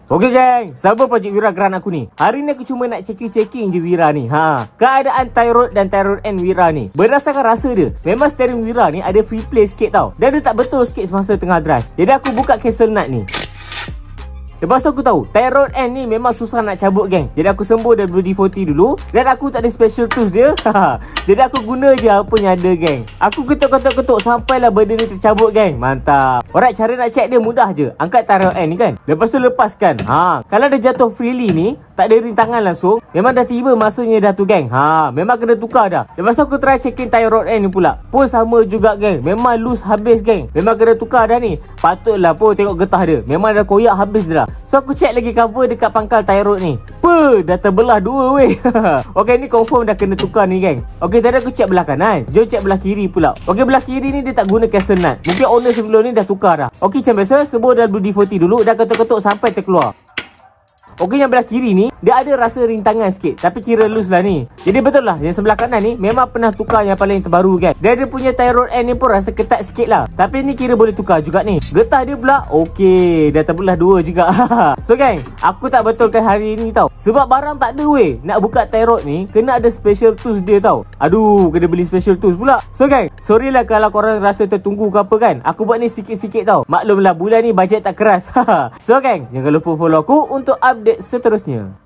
Okey geng, sabar projek Wira geran aku ni. Hari ni aku cuma nak checking je Wira ni. Keadaan tie rod dan tie rod end Wira ni. Berdasarkan rasa dia, memang steering Wira ni ada free play sikit tau. Dan dia tak betul sikit semasa tengah drive. Jadi aku buka castle nut ni. Lepas tu aku tahu tie rod end ni memang susah nak cabut geng. Jadi aku sembuh WD-40 dulu. Dan aku tak ada special tools dia. Jadi aku guna je apa yang ada geng. Aku ketuk-ketuk sampailah benda ni tercabut geng. Mantap. Alright, cara nak check dia mudah je. Angkat tie rod end ni kan. Lepas tu lepaskan. Kalau dia jatuh freely ni, tak ada rintangan langsung, memang dah tiba masanya dah tu geng. Memang kena tukar dah. Lepas tu aku try checking tie rod end ni pula. Pun sama juga geng. Memang loose habis geng. Memang kena tukar dah ni. Patutlah pun tengok getah dia. Memang dah koyak habis dah. So aku check lagi cover dekat pangkal tie rod ni. Dah terbelah dua weh. Okay, ni confirm dah kena tukar ni geng. Okay, tadi aku check belah kanan. Jom check belah kiri pula. Okay, belah kiri ni dia tak guna castle nut. Mungkin owner sebelum ni dah tukar dah. Okay, macam biasa sebut WD-40 dulu. Dah ketuk-ketuk sampai terkeluar. Okey, yang belah kiri ni dia ada rasa rintangan sikit, tapi kira loose lah ni. Jadi betul lah yang sebelah kanan ni memang pernah tukar yang paling terbaru kan. Dia ada punya tie rod end ni pun rasa ketat sikit lah, tapi ni kira boleh tukar juga ni. Getah dia pula okey, dah terbelah dua juga. So gang, aku tak betulkan hari ni tau, sebab barang tak ada weh. Nak buka tie rod ni kena ada special tools dia tau. Aduh, kena beli special tools pula. So gang, sorry lah kalau korang rasa tertunggu ke apa kan. Aku buat ni sikit-sikit tau. Maklumlah bulan ni bajet tak keras. So gang, jangan lupa follow aku untuk update seterusnya.